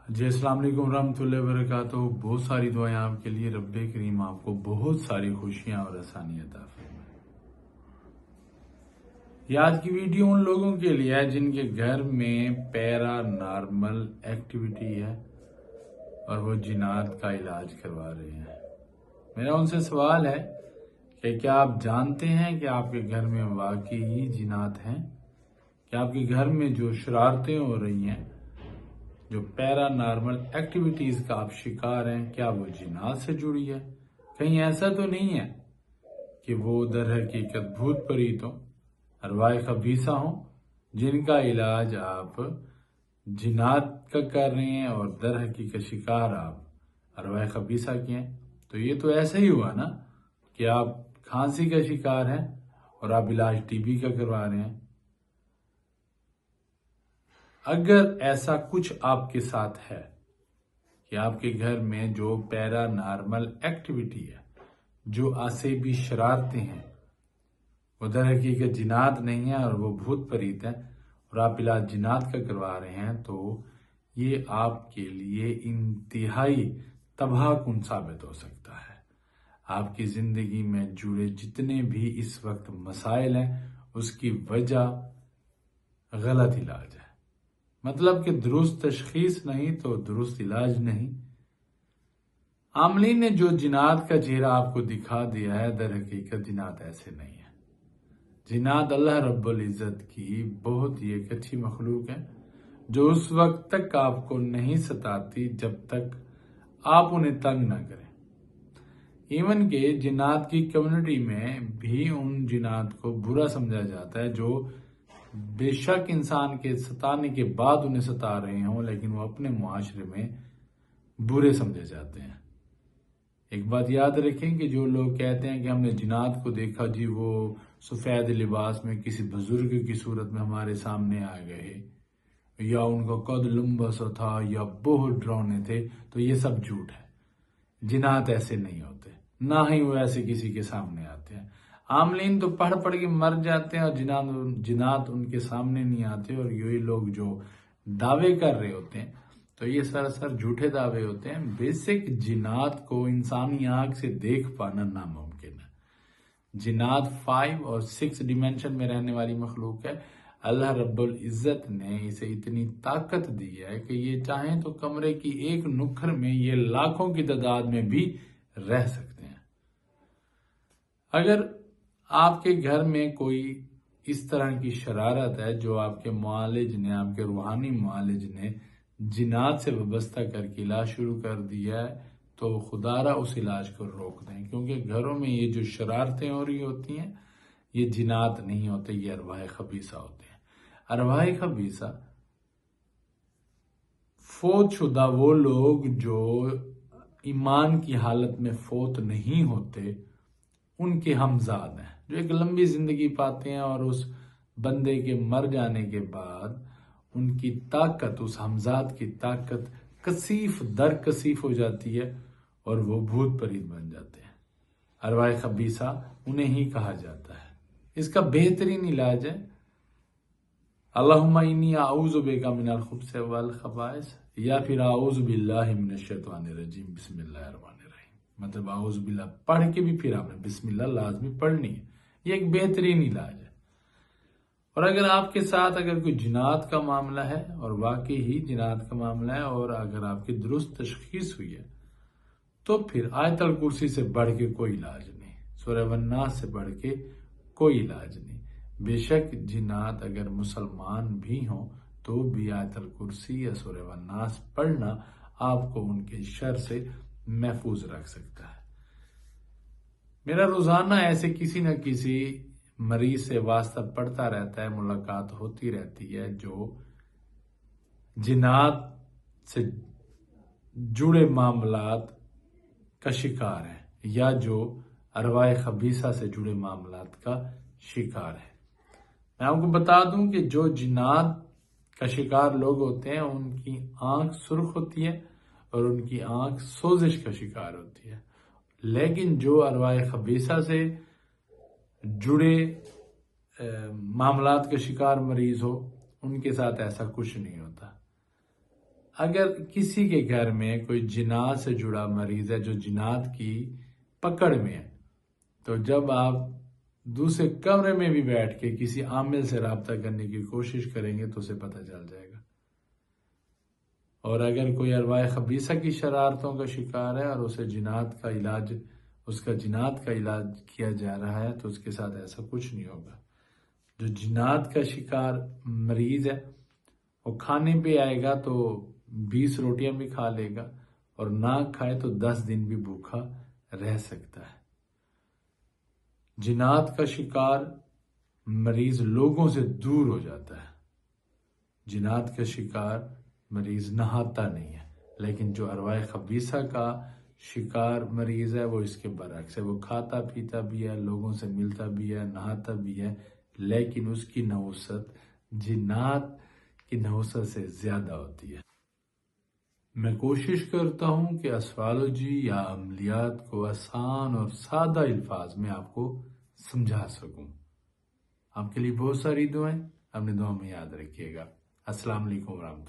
جی السلام علیکم ورحمۃ اللہ وبرکاتہ۔ بہت ساری دعائیں آپ کے لیے، رب کریم آپ کو بہت ساری خوشیاں اور آسانیاں عطا فرمائے۔ یہ آج کی ویڈیو ان لوگوں کے لیے ہے جن کے گھر میں پیرا نارمل ایکٹیویٹی ہے اور وہ جنات کا علاج کروا رہے ہیں۔ میرا ان سے سوال ہے کہ کیا آپ جانتے ہیں کہ آپ کے گھر میں واقعی جنات ہیں؟ کیا آپ کے گھر میں جو شرارتیں ہو رہی ہیں، جو پیرا نارمل ایکٹیویٹیز کا آپ شکار ہیں، کیا وہ جنات سے جڑی ہے؟ کہیں ایسا تو نہیں ہے کہ وہ در حقیقت بھوت پریت ہوں، ارواح خبیثہ ہوں، جن کا علاج آپ جنات کا کر رہے ہیں اور در حقیقت شکار آپ ارواح خبیثہ کے ہیں؟ تو یہ تو ایسا ہی ہوا نا کہ آپ کھانسی کا شکار ہیں اور آپ علاج ٹی بی کا کروا رہے ہیں۔ اگر ایسا کچھ آپ کے ساتھ ہے کہ آپ کے گھر میں جو پیرا نارمل ایکٹیویٹی ہے، جو عصبی شرارتیں ہیں، وہ در حقیقت جنات نہیں ہیں اور وہ بھوت پریت ہیں اور آپ علاج جنات کا کروا رہے ہیں، تو یہ آپ کے لیے انتہائی تباہ کن ثابت ہو سکتا ہے۔ آپ کی زندگی میں جڑے جتنے بھی اس وقت مسائل ہیں، اس کی وجہ غلط علاج ہے۔ مطلب کہ درست تشخیص نہیں تو درست علاج نہیں۔ عاملین نے جو جنات کا چہرہ آپ کو دکھا دیا ہے، در حقیقت جنات ایسے نہیں ہیں۔ جنات اللہ رب العزت کی بہت ہی ایک اچھی مخلوق ہے جو اس وقت تک آپ کو نہیں ستاتی جب تک آپ انہیں تنگ نہ کریں۔ ایون کہ جنات کی کمیونٹی میں بھی ان جنات کو برا سمجھا جاتا ہے جو بے شک انسان کے ستانے کے بعد انہیں ستا رہے ہوں، لیکن وہ اپنے معاشرے میں برے سمجھے جاتے ہیں۔ ایک بات یاد رکھیں کہ جو لوگ کہتے ہیں کہ ہم نے جنات کو دیکھا، جی وہ سفید لباس میں کسی بزرگ کی صورت میں ہمارے سامنے آ گئے، یا ان کا قد لمبا سا تھا، یا بہت ڈراؤنے تھے، تو یہ سب جھوٹ ہے۔ جنات ایسے نہیں ہوتے، نہ ہی وہ ایسے کسی کے سامنے آتے ہیں۔ عاملین تو پڑھ پڑھ کے مر جاتے ہیں اور جنات ان کے سامنے نہیں آتے، اور یہی لوگ جو دعوے کر رہے ہوتے ہیں تو یہ سراسر جھوٹے دعوے ہوتے ہیں۔ بیسک جنات کو انسانی آنکھ سے دیکھ پانا ناممکن ہے۔ جنات 5 اور 6 ڈیمینشن میں رہنے والی مخلوق ہے۔ اللہ رب العزت نے اسے اتنی طاقت دی ہے کہ یہ چاہیں تو کمرے کی ایک نکھر میں یہ لاکھوں کی تعداد میں بھی رہ سکتے ہیں۔ اگر آپ کے گھر میں کوئی اس طرح کی شرارت ہے جو آپ کے معالج نے، آپ کے روحانی معالج نے جنات سے وابستہ کر کے علاج شروع کر دیا ہے، تو خدارہ اس علاج کو روک دیں، کیونکہ گھروں میں یہ جو شرارتیں ہو رہی ہوتی ہیں یہ جنات نہیں ہوتے، یہ ارواح خبیثہ ہوتے ہیں۔ ارواح خبیثہ فوت شدہ وہ لوگ جو ایمان کی حالت میں فوت نہیں ہوتے، ان کے ہمزاد ہیں، جو ایک لمبی زندگی پاتے ہیں، اور اس بندے کے مر جانے کے بعد ان کی طاقت، اس ہمزاد کی طاقت کثیف در کثیف ہو جاتی ہے اور وہ بھوت پریت بن جاتے ہیں۔ ارواح خبیثہ انہیں ہی کہا جاتا ہے۔ اس کا بہترین علاج ہے اللہم انی اعوذ بک من الخبث والخبائث، یا پھر اعوذ باللہ من الشیطان الرجیم، بسم اللہ الرحمن الرحیم۔ مطلب اعوذ باللہ پڑھ کے بھی پھر آپ نے بسم اللہ لازمی پڑھنی ہے۔ یہ ایک بہترین علاج ہے۔ اور اگر آپ کے ساتھ اگر کوئی جنات کا معاملہ ہے، اور واقعی ہی جنات کا معاملہ ہے، اور اگر آپ کی درست تشخیص ہوئی ہے، تو پھر آیت الکرسی سے بڑھ کے کوئی علاج نہیں، سورہ والناس سے بڑھ کے کوئی علاج نہیں۔ بے شک جنات اگر مسلمان بھی ہوں تو بھی آیت الکرسی یا سورہ والناس پڑھنا آپ کو ان کے شر سے محفوظ رکھ سکتا ہے۔ میرا روزانہ ایسے کسی نہ کسی مریض سے واسطہ پڑتا رہتا ہے، ملاقات ہوتی رہتی ہے جو جنات سے جڑے معاملات کا شکار ہے، یا جو ارواح خبیثہ سے جڑے معاملات کا شکار ہے۔ میں آپ کو بتا دوں کہ جو جنات کا شکار لوگ ہوتے ہیں ان کی آنکھ سرخ ہوتی ہے اور ان کی آنکھ سوزش کا شکار ہوتی ہے، لیکن جو ارواح خبیثہ سے جڑے معاملات کا شکار مریض ہو، ان کے ساتھ ایسا کچھ نہیں ہوتا۔ اگر کسی کے گھر میں کوئی جنات سے جڑا مریض ہے جو جنات کی پکڑ میں ہے، تو جب آپ دوسرے کمرے میں بھی بیٹھ کے کسی عامل سے رابطہ کرنے کی کوشش کریں گے تو اسے پتہ چل جائے گا۔ اور اگر کوئی ارواح خبیثہ کی شرارتوں کا شکار ہے اور اس کا جنات کا علاج کیا جا رہا ہے تو اس کے ساتھ ایسا کچھ نہیں ہوگا۔ جو جنات کا شکار مریض ہے وہ کھانے پہ آئے گا تو 20 روٹیاں بھی کھا لے گا، اور نہ کھائے تو 10 دن بھی بھوکا رہ سکتا ہے۔ جنات کا شکار مریض لوگوں سے دور ہو جاتا ہے۔ جنات کا شکار مریض نہاتا نہیں ہے، لیکن جو ارواح خبیثہ کا شکار مریض ہے وہ اس کے برعکس ہے۔ وہ کھاتا پیتا بھی ہے، لوگوں سے ملتا بھی ہے، نہاتا بھی ہے، لیکن اس کی نحوست جنات کی نحوست سے زیادہ ہوتی ہے۔ میں کوشش کرتا ہوں کہ اسٹرالوجی یا عملیات کو آسان اور سادہ الفاظ میں آپ کو سمجھا سکوں۔ آپ کے لیے بہت ساری دعائیں، اپنے دعاؤں میں یاد رکھیے گا۔ السلام علیکم ورحمۃ اللہ۔